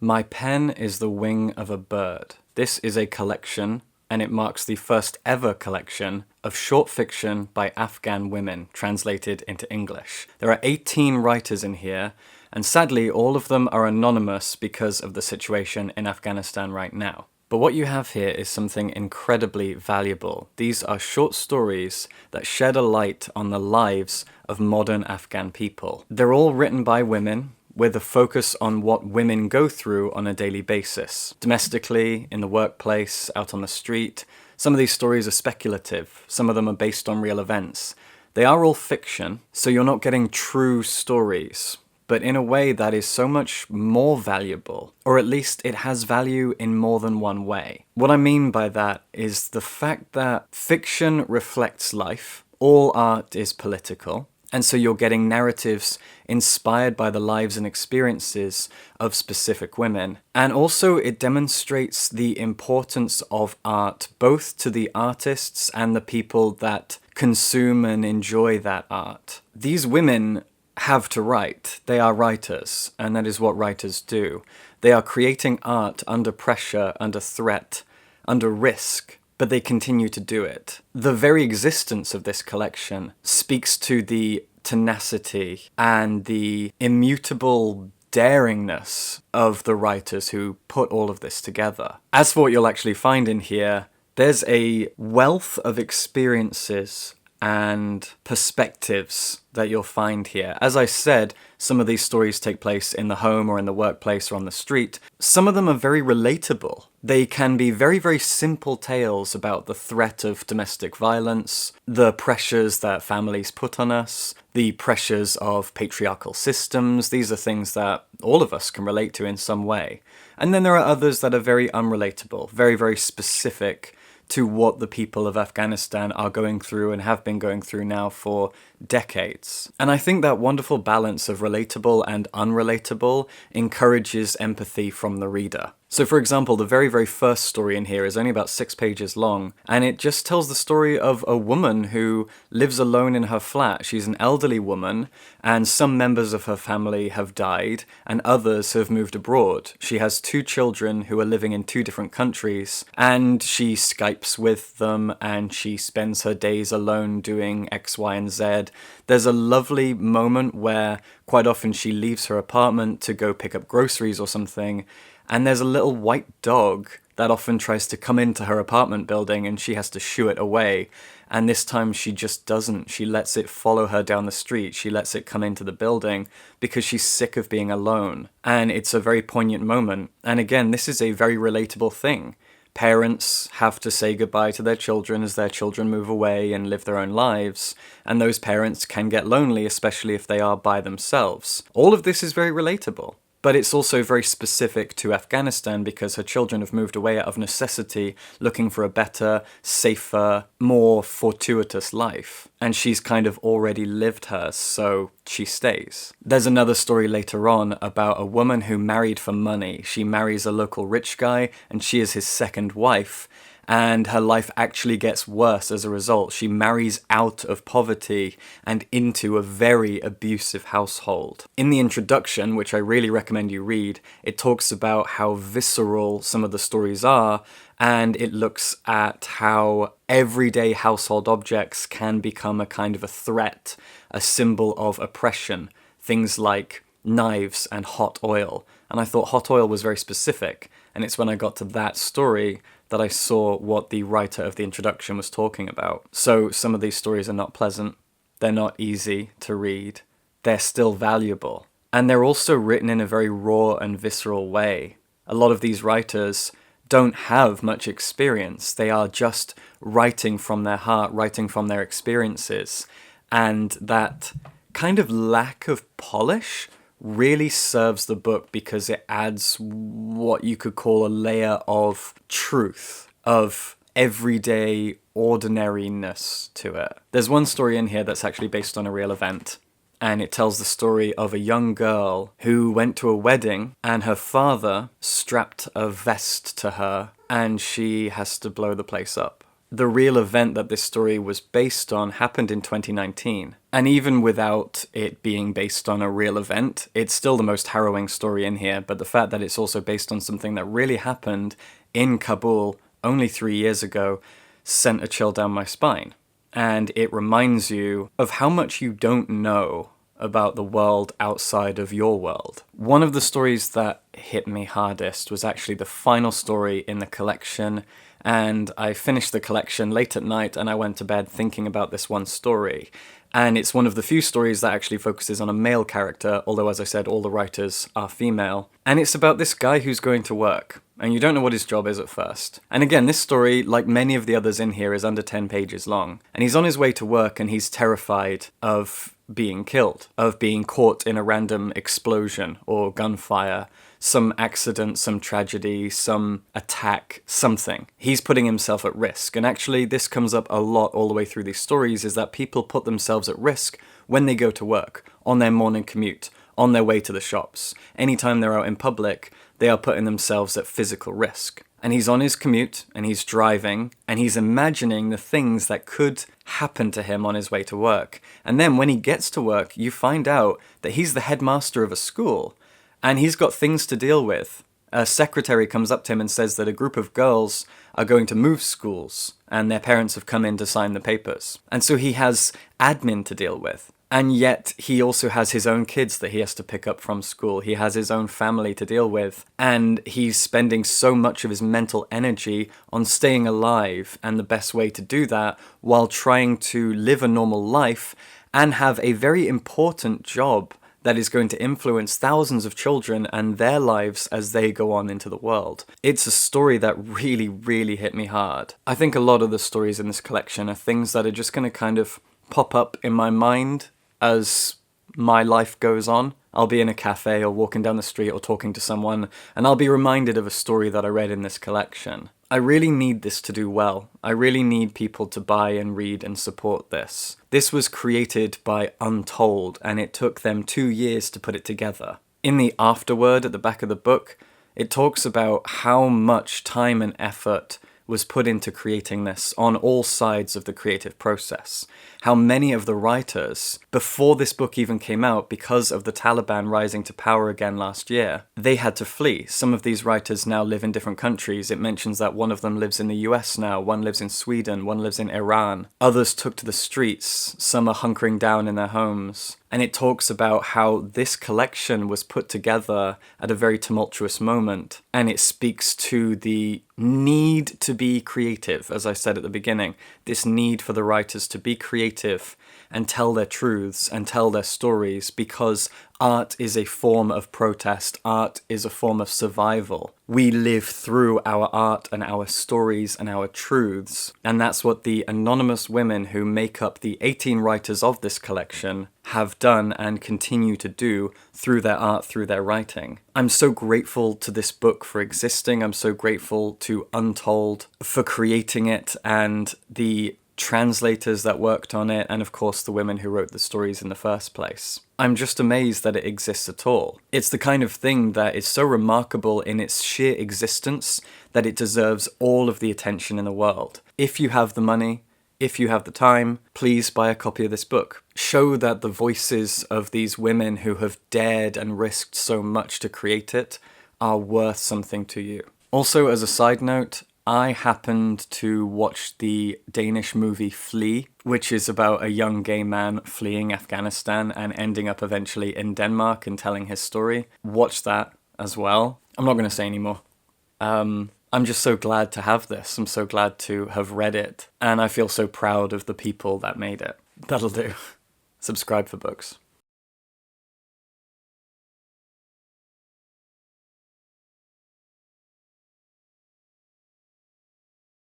My pen is the wing of a bird. This is a collection, and it marks the first ever collection of short fiction by Afghan women translated into English. There are 18 writers in here, and sadly all of them are anonymous because of the situation in Afghanistan right now. But what you have here is something incredibly valuable. These are short stories that shed a light on the lives of modern Afghan people. They're all written by women, with a focus on what women go through on a daily basis. Domestically, in the workplace, out on the street. Some of these stories are speculative. Some of them are based on real events. They are all fiction, so you're not getting true stories, but in a way that is so much more valuable, or at least it has value in more than one way. What I mean by that is the fact that fiction reflects life, all art is political, and so you're getting narratives inspired by the lives and experiences of specific women. And also it demonstrates the importance of art, both to the artists and the people that consume and enjoy that art. These women have to write. They are writers, and that is what writers do. They are creating art under pressure, under threat, under risk, but they continue to do it. The very existence of this collection speaks to the tenacity and the immutable daringness of the writers who put all of this together. As for what you'll actually find in here, there's a wealth of experiences and perspectives that you'll find here. As I said, some of these stories take place in the home or in the workplace or on the street. Some of them are very relatable. They can be very, very simple tales about the threat of domestic violence, the pressures that families put on us, the pressures of patriarchal systems. These are things that all of us can relate to in some way. And then there are others that are very unrelatable, very, very specific to what the people of Afghanistan are going through and have been going through now for decades. And I think that wonderful balance of relatable and unrelatable encourages empathy from the reader. So for example, the very, very first story in here is only about 6 pages long, and it just tells the story of a woman who lives alone in her flat. She's an elderly woman, and some members of her family have died, and others have moved abroad. She has 2 children who are living in 2 different countries, and she Skypes with them, and she spends her days alone doing X, Y, and Z. There's a lovely moment where quite often she leaves her apartment to go pick up groceries or something, and there's a little white dog that often tries to come into her apartment building and she has to shoo it away. And this time she just doesn't. She lets it follow her down the street. She lets it come into the building because she's sick of being alone. And it's a very poignant moment. And again, this is a very relatable thing. Parents have to say goodbye to their children as their children move away and live their own lives, and those parents can get lonely, especially if they are by themselves. All of this is very relatable. But it's also very specific to Afghanistan because her children have moved away out of necessity, looking for a better, safer, more fortuitous life. And she's kind of already lived hers, so she stays. There's another story later on about a woman who married for money. She marries a local rich guy, and she is his second wife. And her life actually gets worse as a result. She marries out of poverty and into a very abusive household. In the introduction, which I really recommend you read, it talks about how visceral some of the stories are, and it looks at how everyday household objects can become a kind of a threat, a symbol of oppression. Things like knives and hot oil. And I thought hot oil was very specific, and it's when I got to that story that I saw what the writer of the introduction was talking about. So some of these stories are not pleasant, they're not easy to read, they're still valuable. And they're also written in a very raw and visceral way. A lot of these writers don't have much experience, they are just writing from their heart, writing from their experiences. And that kind of lack of polish really serves the book because it adds what you could call a layer of truth, of everyday ordinariness to it. There's one story in here that's actually based on a real event, and it tells the story of a young girl who went to a wedding and her father strapped a vest to her and she has to blow the place up. The real event that this story was based on happened in 2019. And even without it being based on a real event, it's still the most harrowing story in here, but the fact that it's also based on something that really happened in Kabul only 3 years ago sent a chill down my spine. And it reminds you of how much you don't know about the world outside of your world. One of the stories that hit me hardest was actually the final story in the collection, and I finished the collection late at night and I went to bed thinking about this one story. And it's one of the few stories that actually focuses on a male character, although as I said, all the writers are female. And it's about this guy who's going to work, and you don't know what his job is at first. And again, this story, like many of the others in here, is under 10 pages long. And he's on his way to work and he's terrified of being killed, of being caught in a random explosion or gunfire, some accident, some tragedy, some attack, something. He's putting himself at risk. And actually, this comes up a lot all the way through these stories, is that people put themselves at risk when they go to work, on their morning commute, on their way to the shops. Anytime they're out in public, they are putting themselves at physical risk. And he's on his commute, and he's driving, and he's imagining the things that could happen to him on his way to work. And then when he gets to work, you find out that he's the headmaster of a school, and he's got things to deal with. A secretary comes up to him and says that a group of girls are going to move schools, and their parents have come in to sign the papers. And so he has admin to deal with. And yet he also has his own kids that he has to pick up from school. He has his own family to deal with. And he's spending so much of his mental energy on staying alive, and the best way to do that while trying to live a normal life and have a very important job that is going to influence thousands of children and their lives as they go on into the world. It's a story that really, really hit me hard. I think a lot of the stories in this collection are things that are just going to kind of pop up in my mind as my life goes on. I'll be in a cafe or walking down the street or talking to someone, and I'll be reminded of a story that I read in this collection. I really need this to do well. I really need people to buy and read and support this. This was created by Untold, and it took them 2 years to put it together. In the afterword at the back of the book, it talks about how much time and effort was put into creating this on all sides of the creative process. How many of the writers, before this book even came out, because of the Taliban rising to power again last year, they had to flee. Some of these writers now live in different countries. It mentions that one of them lives in the US now, one lives in Sweden, one lives in Iran. Others took to the streets, some are hunkering down in their homes. And it talks about how this collection was put together at a very tumultuous moment. And it speaks to the need to be creative, as I said at the beginning. This need for the writers to be creative and tell their truths and tell their stories, because art is a form of protest. Art is a form of survival. We live through our art and our stories and our truths. And that's what the anonymous women who make up the 18 writers of this collection have done and continue to do through their art, through their writing. I'm so grateful to this book for existing. I'm so grateful to Untold for creating it, and the translators that worked on it, and of course the women who wrote the stories in the first place. I'm just amazed that it exists at all. It's the kind of thing that is so remarkable in its sheer existence that it deserves all of the attention in the world. If you have the money, if you have the time, please buy a copy of this book. Show that the voices of these women who have dared and risked so much to create it are worth something to you. Also, as a side note, I happened to watch the Danish movie Flee, which is about a young gay man fleeing Afghanistan and ending up eventually in Denmark and telling his story. Watch that as well. I'm not going to say any more. I'm just so glad to have this. I'm so glad to have read it. And I feel so proud of the people that made it. That'll do. Subscribe for books.